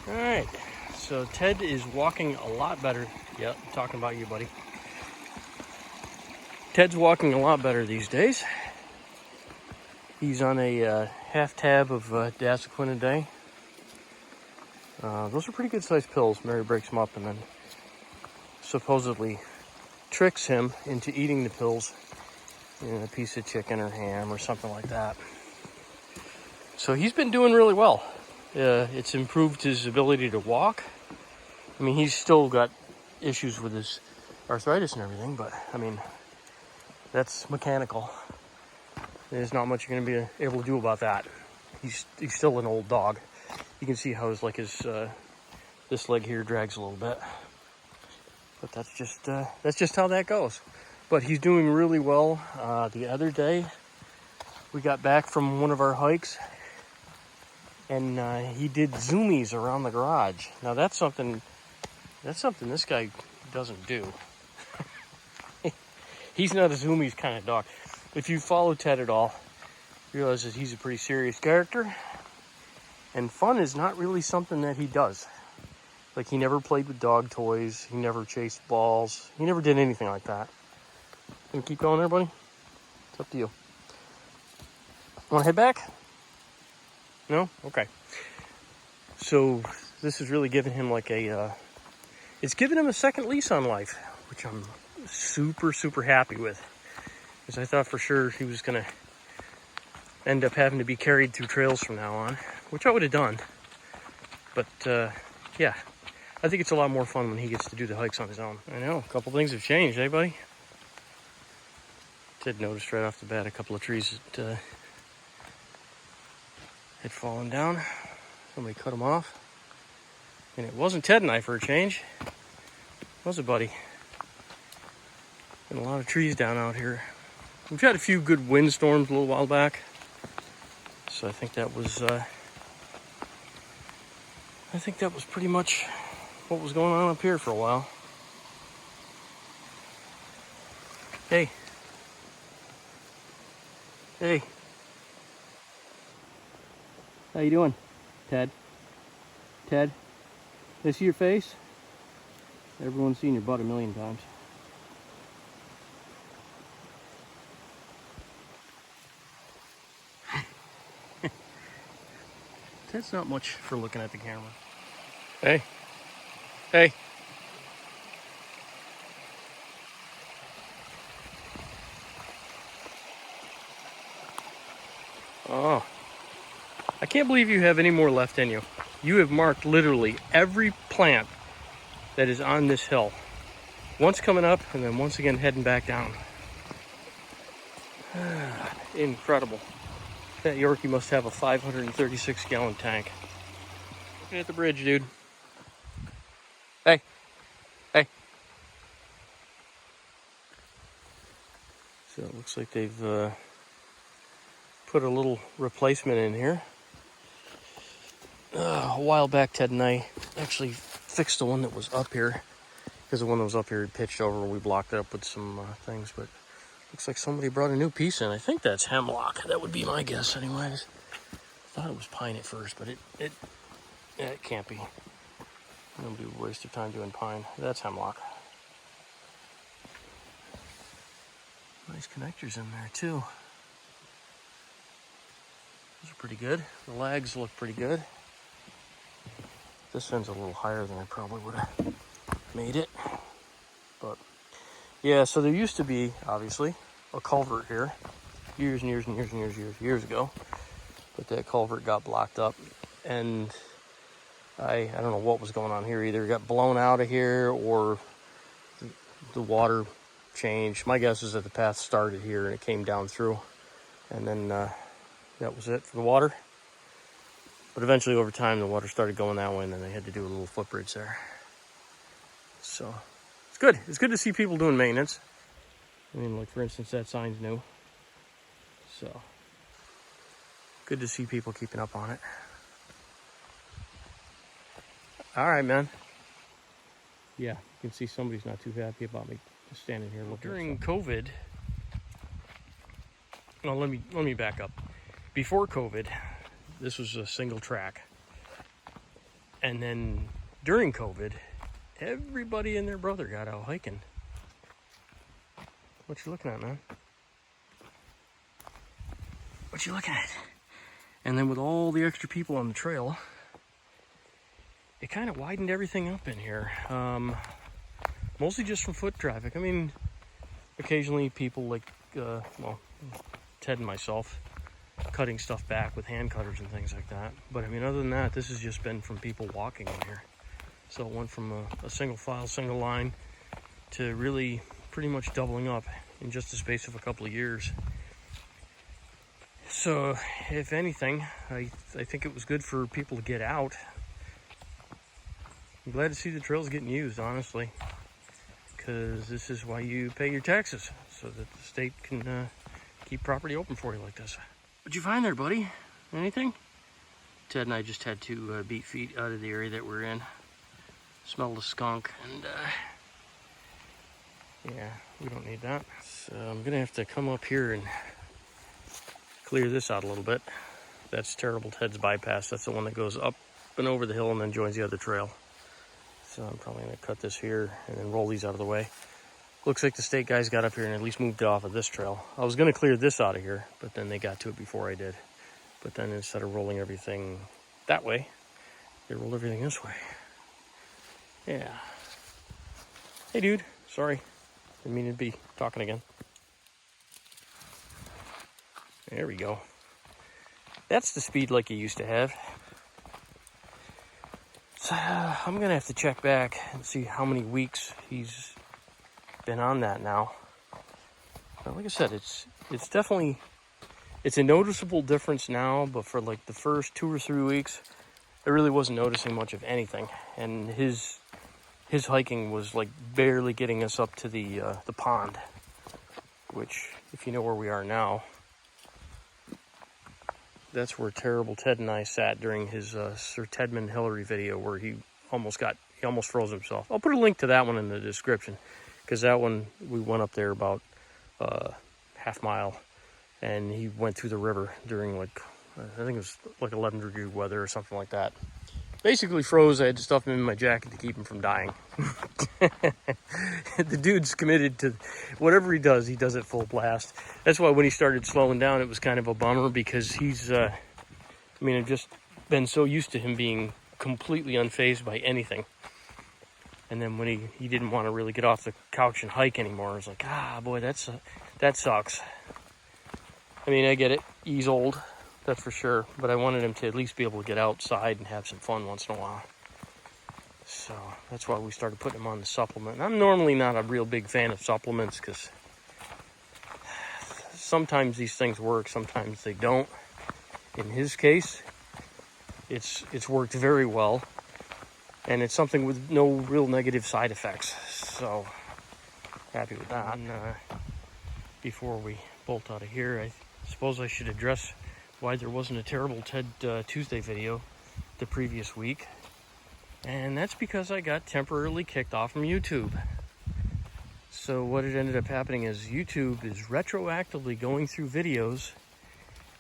All right, so Ted is walking a lot better. Yep, talking about you, buddy. Ted's walking a lot better these days. He's on a half tab of Dasaquin a day. Those are pretty good sized pills. Mary breaks them up and then supposedly tricks him into eating the pills in a piece of chicken or ham or something like that. So he's been doing really well. It's improved his ability to walk. I mean, he's still got issues with his arthritis and everything, but I mean, that's mechanical. There's not much you're going to be able to do about that. He's still an old dog. You can see how his this leg here drags a little bit, but that's just how that goes. But he's doing really well. The other day, we got back from one of our hikes, and he did zoomies around the garage. Now that's something this guy doesn't do. He's not a zoomies kind of dog. If you follow Ted at all, you realize that he's a pretty serious character, and fun is not really something that he does. Like, he never played with dog toys, he never chased balls, he never did anything like that. Gonna keep going there, buddy? It's up to you. Want to head back? No? Okay. So this is really giving him like it's giving him a second lease on life, which I'm super, super happy with. Because I thought for sure he was going to end up having to be carried through trails from now on, which I would have done. But yeah, I think it's a lot more fun when he gets to do the hikes on his own. I know, a couple things have changed, eh, buddy? Ted noticed right off the bat a couple of trees that had fallen down. Somebody cut them off. And it wasn't Ted and I for a change. Was it, buddy? Been a lot of trees down out here. We've had a few good windstorms a little while back. So I think that was pretty much what was going on up here for a while. Hey. Hey. How you doing, Ted? Ted? Did I see your face? Everyone's seen your butt a million times. Ted's not much for looking at the camera. Hey. Hey. Oh. I can't believe you have any more left in you. You have marked literally every plant that is on this hill. Once coming up and then once again heading back down. Incredible. That Yorkie must have a 536-gallon tank. Looking at the bridge, dude. Hey. Hey. So it looks like they've put a little replacement in here. A while back, Ted and I actually fixed the one that was up here, because the one that was up here had pitched over and we blocked it up with some things, but looks like somebody brought a new piece in. I think that's hemlock. That would be my guess anyways. Thought it was pine at first, but it can't be. Nobody would waste their time doing pine. That's hemlock. Nice connectors in there too. Those are pretty good. The lags look pretty good. This end's a little higher than I probably would have made it. But yeah, so there used to be, obviously, a culvert here years and years and years and years ago. But that culvert got blocked up, and I don't know what was going on here. Either it got blown out of here or the water changed. My guess is that the path started here and it came down through, and then that was it for the water. But eventually, over time, the water started going that way, and then they had to do a little footbridge there. So it's good. It's good to see people doing maintenance. I mean, like, for instance, that sign's new. So good to see people keeping up on it. All right, man. Yeah, you can see somebody's not too happy about me just standing here looking. During COVID, well, let me back up. Before COVID, this was a single track, And then during COVID, everybody and their brother got out hiking. What you looking at, man? What you looking at? And then with all the extra people on the trail, it kind of widened everything up in here. Mostly just from foot traffic. I mean, occasionally people like, well, Ted and myself cutting stuff back with hand cutters and things like that. But I mean, other than that, this has just been from people walking in here. So it went from a single file, single line to really pretty much doubling up in just the space of a couple of years. So if anything, I think it was good for people to get out. I'm glad to see the trails getting used, honestly, because this is why you pay your taxes, so that the state can keep property open for you like this. What'd you find there, buddy? Anything? Ted and I just had to beat feet out of the area that we're in. Smelled a skunk, and yeah, we don't need that. So I'm gonna have to come up here and clear this out a little bit. That's Terrible Ted's bypass. That's the one that goes up and over the hill and then joins the other trail. So I'm probably gonna cut this here and then roll these out of the way. Looks like the state guys got up here and at least moved it off of this trail. I was gonna clear this out of here, but then they got to it before I did. But then instead of rolling everything that way, they rolled everything this way. Yeah. Hey dude, sorry. Didn't mean to be talking again. There we go. That's the speed like you used to have. So I'm gonna have to check back and see how many weeks he's been on that now. But like I said, it's definitely, it's a noticeable difference now, but for like the first 2 or 3 weeks, I really wasn't noticing much of anything. And his hiking was like barely getting us up to the pond, which, if you know where we are now, that's where Terrible Ted and I sat during his Sir Tedman Hillary video where he almost froze himself. I'll put a link to that one in the description, because that one, we went up there about half mile, and he went through the river during like, I think it was like 11-degree weather or something like that. Basically froze. I had to stuff him in my jacket to keep him from dying. The dude's committed to whatever he does it full blast. That's why when he started slowing down, it was kind of a bummer, because he's, I mean, I've just been so used to him being completely unfazed by anything. And then when he didn't want to really get off the couch and hike anymore, I was like, boy, that sucks. I mean, I get it. He's old. That's for sure, but I wanted him to at least be able to get outside and have some fun once in a while. So that's why we started putting him on the supplement. And I'm normally not a real big fan of supplements, because sometimes these things work, sometimes they don't. In his case, it's worked very well, and it's something with no real negative side effects. So happy with that. And before we bolt out of here, I suppose I should address why there wasn't a Terrible Ted Tuesday video the previous week. And that's because I got temporarily kicked off from YouTube. So what it ended up happening is YouTube is retroactively going through videos,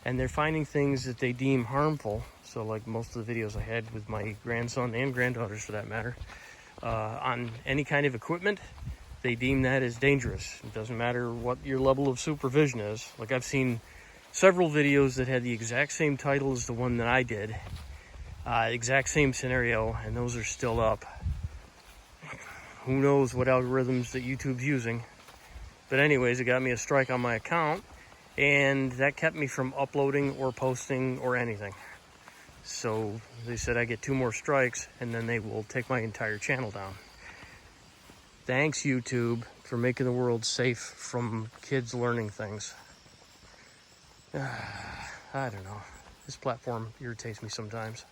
and they're finding things that they deem harmful. So like most of the videos I had with my grandson and granddaughters, for that matter, on any kind of equipment, they deem that as dangerous. It doesn't matter what your level of supervision is. Like, I've seen several videos that had the exact same title as the one that I did, exact same scenario, and those are still up. Who knows what algorithms that YouTube's using. But anyways, it got me a strike on my account, and that kept me from uploading or posting or anything. So they said I get 2 more strikes, and then they will take my entire channel down. Thanks, YouTube, for making the world safe from kids learning things. I don't know. This platform irritates me sometimes.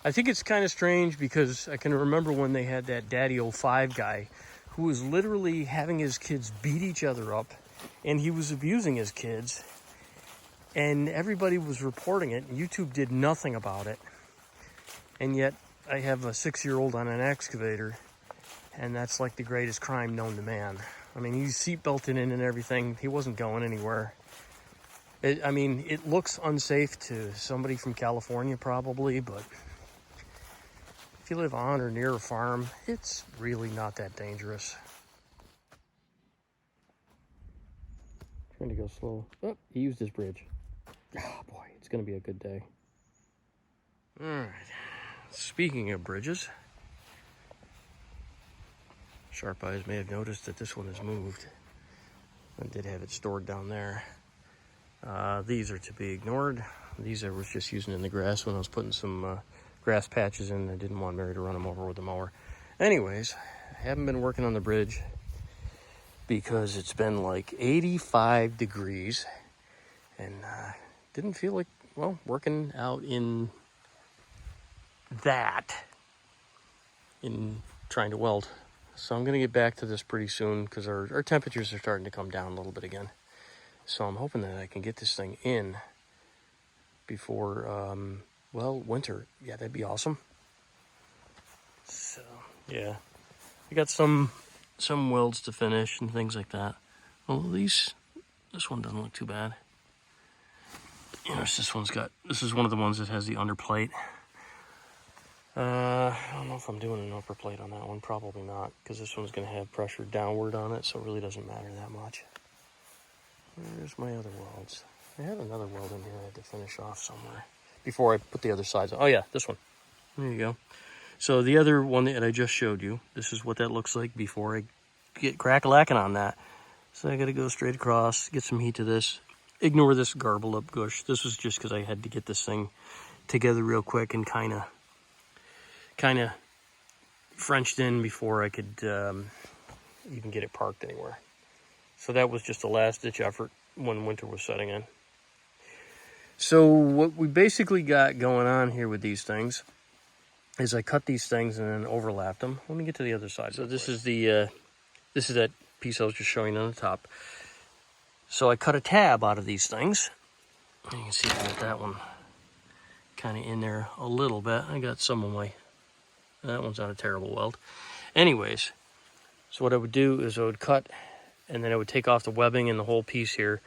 I think it's kind of strange, because I can remember when they had that Daddy05 guy who was literally having his kids beat each other up, and he was abusing his kids, and everybody was reporting it, and YouTube did nothing about it. And yet I have a 6-year-old on an excavator, and that's like the greatest crime known to man. I mean, he's seatbelted in and everything. He wasn't going anywhere. I mean, it looks unsafe to somebody from California probably, but if you live on or near a farm, it's really not that dangerous. Trying to go slow. Oh, he used his bridge. Oh boy, it's gonna be a good day. All right, speaking of bridges, sharp eyes may have noticed that this one has moved. I did have it stored down there. These are to be ignored. These I was just using in the grass when I was putting some grass patches in. I didn't want Mary to run them over with the mower. Anyways, I haven't been working on the bridge because it's been like 85 degrees and didn't feel like, well, working out in trying to weld. So I'm gonna get back to this pretty soon because our temperatures are starting to come down a little bit again. So I'm hoping that I can get this thing in before, well, winter. Yeah, that'd be awesome. So, yeah. I got some welds to finish and things like that. Well, this one doesn't look too bad. You know, this is one of the ones that has the underplate. I don't know if I'm doing an upper plate on that one. Probably not, because this one's going to have pressure downward on it, so it really doesn't matter that much. There's my other welds. I had another weld in here I had to finish off somewhere before I put the other sides on. Oh yeah, this one. There you go. So the other one that I just showed you, this is what that looks like before I get crack-a-lacking on that. So I got to go straight across, get some heat to this. Ignore this garbled up gush. This was just because I had to get this thing together real quick and kind of Frenched in before I could even get it parked anywhere. So that was just a last-ditch effort when winter was setting in. So what we basically got going on here with these things is I cut these things and then overlapped them. Let me get to the other side. So this is that piece I was just showing on the top. So I cut a tab out of these things. And you can see I got that one kind of in there a little bit. I got some of my, that one's not a terrible weld. Anyways, so what I would do is I would cut and then I would take off the webbing and the whole piece here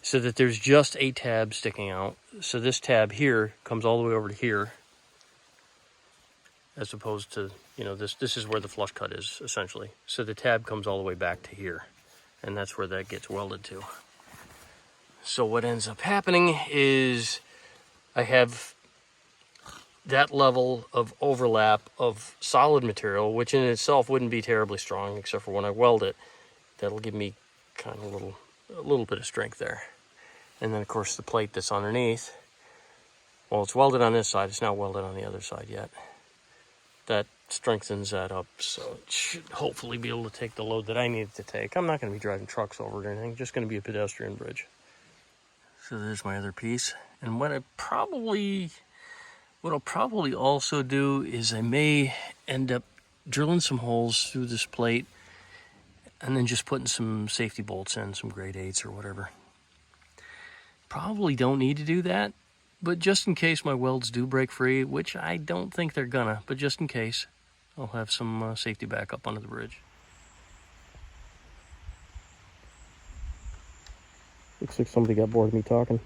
so that there's just a tab sticking out. So this tab here comes all the way over to here, as opposed to, you know, this is where the flush cut is, essentially. So the tab comes all the way back to here, and that's where that gets welded to. So what ends up happening is I have that level of overlap of solid material, which in itself wouldn't be terribly strong, except for when I weld it. That'll give me kind of a little bit of strength there. And then, of course, the plate that's underneath, well, it's welded on this side. It's not welded on the other side yet. That strengthens that up, so it should hopefully be able to take the load that I need it to take. I'm not going to be driving trucks over it or anything. Just going to be a pedestrian bridge. So there's my other piece. And what I'll probably also do is I may end up drilling some holes through this plate and then just putting some safety bolts in, some grade 8s or whatever. Probably don't need to do that, but just in case my welds do break free, which I don't think they're gonna, but just in case, I'll have some safety backup under the bridge. Looks like somebody got bored of me talking.